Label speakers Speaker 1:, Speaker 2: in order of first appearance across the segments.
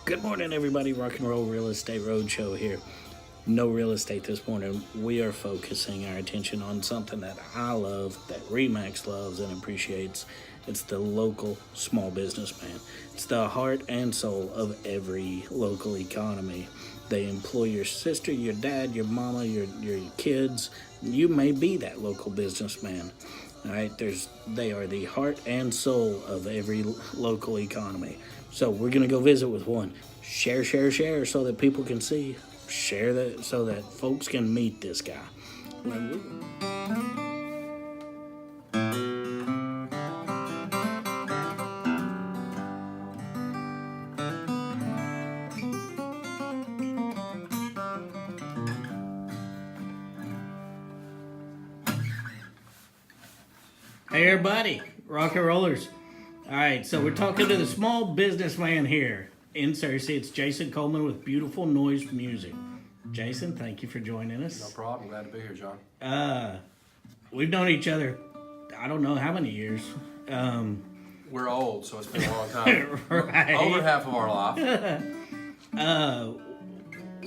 Speaker 1: Good morning, everybody. Rock and Roll Real Estate Roadshow here. No real estate this morning. We are focusing our attention on something that I love, that Remax loves and appreciates. It's the local small businessman. It's the heart and soul of every local economy. They employ your sister, your dad, your mama, your kids. You may be that local businessman. All right, they are the heart and soul of every local economy. So we're gonna go visit with one. Share, share, share, so that people can see. Share that so that folks can meet this guy. Hey everybody, rock and rollers. All right, so we're talking to the small businessman here in Searcy. It's Jason Coleman with Beautiful Noise Music. Jason, thank you for joining us.
Speaker 2: No problem. Glad to be here, John.
Speaker 1: We've known each other, I don't know how many years.
Speaker 2: We're old, so it's been a long time.
Speaker 1: Right.
Speaker 2: Over half of our life.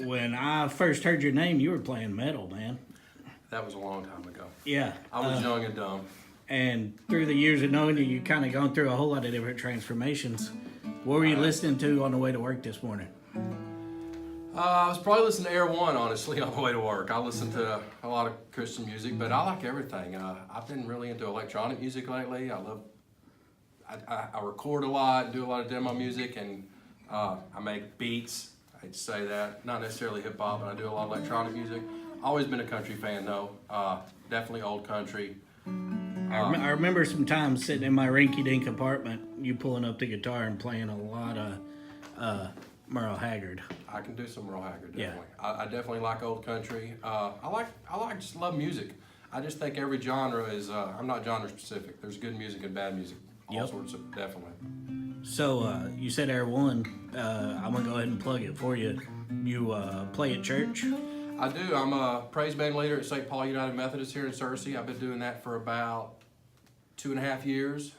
Speaker 1: When I first heard your name, you were playing metal, man.
Speaker 2: That was a long time ago.
Speaker 1: Yeah.
Speaker 2: I was young and dumb.
Speaker 1: And through the years of knowing you, you've kind of gone through a whole lot of different transformations. What were you listening to on the way to work this morning?
Speaker 2: I was probably listening to Air One, honestly, on the way to work. I listen to a lot of Christian music, but I like everything. I've been really into electronic music lately. I record a lot, do a lot of demo music, and I make beats. I hate to say that. Not necessarily hip hop, but I do a lot of electronic music. Always been a country fan, though. Definitely old country.
Speaker 1: I remember some times sitting in my rinky-dink apartment, you pulling up the guitar and playing a lot of Merle Haggard.
Speaker 2: I can do some Merle Haggard, definitely. Yeah. I definitely like old country. Just love music. I just think every genre is, I'm not genre specific. There's good music and bad music. All sorts of, definitely.
Speaker 1: So, you said Air One. I'm going to go ahead and plug it for you. You play at church?
Speaker 2: I do. I'm a praise band leader at St. Paul United Methodist here in Searcy. I've been doing that for about 2.5 years.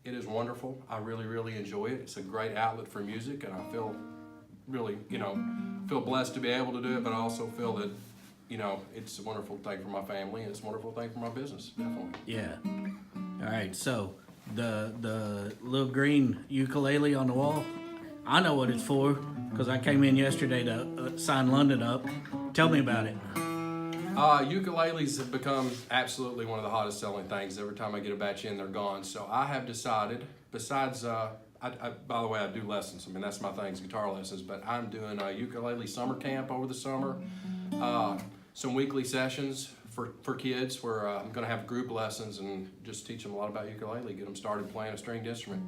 Speaker 2: It is wonderful. I really, really enjoy it. It's a great outlet for music, and I feel really, feel blessed to be able to do it, but I also feel that, it's a wonderful thing for my family, and it's a wonderful thing for my business, definitely.
Speaker 1: Yeah. All right, so the little green ukulele on the wall, I know what it's for, because I came in yesterday to sign London up. Tell me about it.
Speaker 2: Ukuleles have become absolutely one of the hottest selling things. Every time I get a batch in, they're gone. So I have decided, besides, by the way, I do lessons. I mean, that's my thing, is guitar lessons. But I'm doing a ukulele summer camp over the summer. Some weekly sessions for kids where I'm going to have group lessons and just teach them a lot about ukulele, get them started playing a stringed instrument.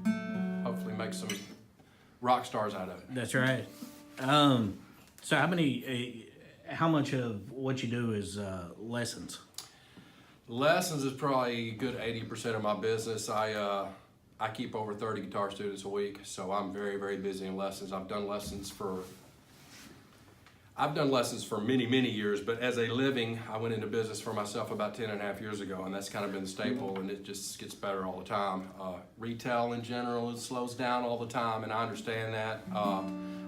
Speaker 2: Hopefully make some rock stars out of it.
Speaker 1: That's right. So how much of what you do is lessons?
Speaker 2: Lessons is probably a good 80% of my business. I keep over 30 guitar students a week, so I'm very, very busy in lessons. I've done lessons for many, many years, but as a living, I went into business for myself about 10.5 years ago, and that's kind of been the staple, and it just gets better all the time. Retail in general, it slows down all the time, and I understand that.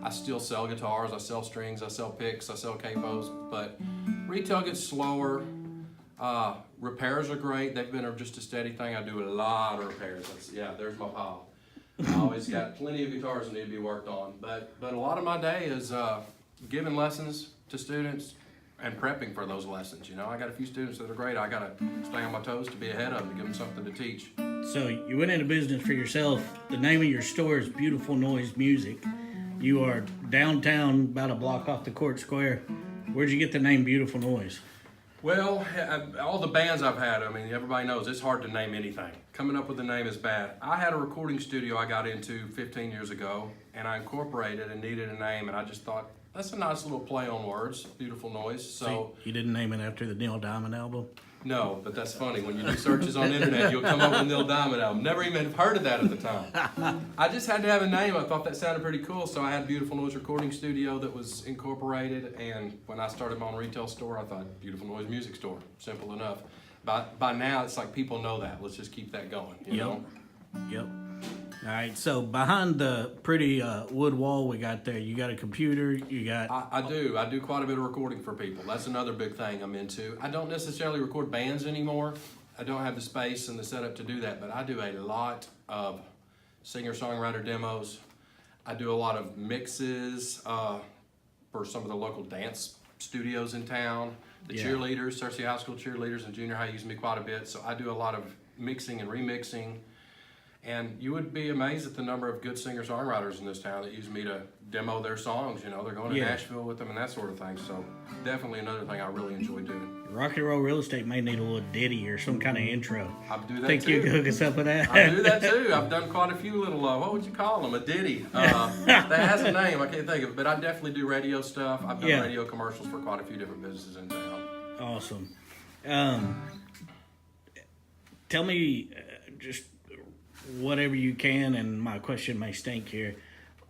Speaker 2: I still sell guitars, I sell strings, I sell picks, I sell capos, but retail gets slower. Repairs are great. They've been just a steady thing. I do a lot of repairs. There's my pile. I always got plenty of guitars that need to be worked on, but a lot of my day is giving lessons to students and prepping for those lessons. I got a few students that are great. I got to stay on my toes to be ahead of them, to give them something to teach.
Speaker 1: So you went into business for yourself. The name of your store is Beautiful Noise Music. You are downtown, about a block off the Court Square. Where'd you get the name Beautiful Noise?
Speaker 2: Well, all the bands I've had, everybody knows it's hard to name anything. Coming up with a name is bad. I had a recording studio I got into 15 years ago, and I incorporated and needed a name, and I just thought, that's a nice little play on words, Beautiful Noise. So
Speaker 1: you didn't name it after the Neil Diamond album?
Speaker 2: No, but that's funny. When you do searches on the internet, you'll come up with Neil Diamond album. Never even heard of that at the time. I just had to have a name. I thought that sounded pretty cool, so I had Beautiful Noise Recording Studio that was incorporated, and when I started my own retail store, I thought Beautiful Noise Music Store. Simple enough. By now, it's like people know that. Let's just keep that going, you know?
Speaker 1: Yep. All right, so behind the pretty wood wall we got there, you got a computer, you got...
Speaker 2: I do. I do quite a bit of recording for people. That's another big thing I'm into. I don't necessarily record bands anymore. I don't have the space and the setup to do that, but I do a lot of singer-songwriter demos. I do a lot of mixes for some of the local dance studios in town. The cheerleaders, Cersei High School cheerleaders and junior high use me quite a bit, so I do a lot of mixing and remixing. And you would be amazed at the number of good singer-songwriters in this town that use me to demo their songs. You know, they're going to Nashville with them and that sort of thing. So definitely another thing I really enjoy doing.
Speaker 1: Rock and Roll Real Estate may need a little ditty or some kind of intro.
Speaker 2: I do that
Speaker 1: Think
Speaker 2: too.
Speaker 1: you can hook us up with that?
Speaker 2: I do that too. I've done quite a few little, what would you call them? A ditty. That has a name. I can't think of it. But I definitely do radio stuff. I've done radio commercials for quite a few different businesses in town.
Speaker 1: Awesome. Tell me just whatever you can, and my question may stink here.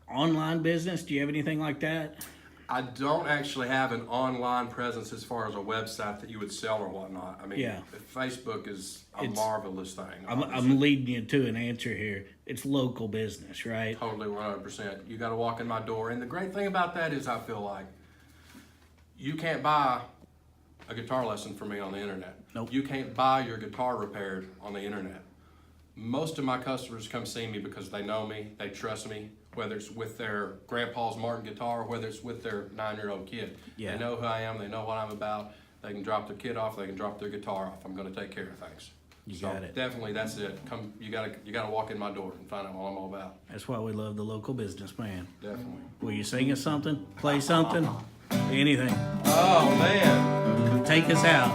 Speaker 1: Online business, do you have anything like that?
Speaker 2: I don't actually have an online presence as far as a website that you would sell or whatnot. I mean, Facebook is a marvelous thing.
Speaker 1: I'm leading you to an answer here. It's local business, right?
Speaker 2: Totally, 100%. You got to walk in my door. And the great thing about that is I feel like you can't buy a guitar lesson from me on the internet.
Speaker 1: Nope.
Speaker 2: You can't buy your guitar repaired on the internet. Most of my customers come see me because they know me, they trust me, whether it's with their grandpa's Martin guitar or whether it's with their 9-year-old kid. They know who I am, they know what I'm about. They can drop their kid off, they can drop their guitar off. I'm going to take care of things.
Speaker 1: You got it.
Speaker 2: Definitely, that's it. Come, you gotta walk in my door and find out what I'm all about.
Speaker 1: That's why we love the local businessman.
Speaker 2: Definitely.
Speaker 1: Will you sing us something? Play something? Anything?
Speaker 2: Oh man!
Speaker 1: Take us out.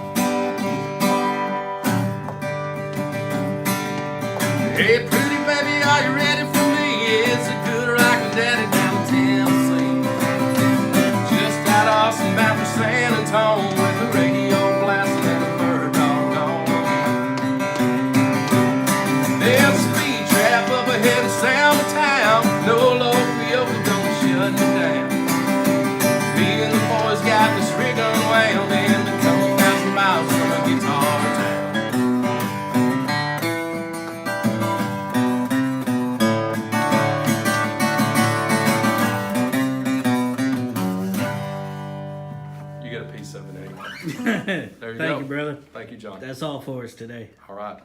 Speaker 2: Hey, pretty baby, are you ready for me? It's a good rockin' daddy down in Tennessee. Just got off some bound for San Antonio with the radio blasting and the bird dog gone. There's a speed trap up ahead of Sound of Town. No local gonna shut me down. Me and the boys got this rig unwound and a couple thousand miles from a guitar town. There you go.
Speaker 1: Thank you, brother.
Speaker 2: Thank you, John.
Speaker 1: That's all for us today.
Speaker 2: All right.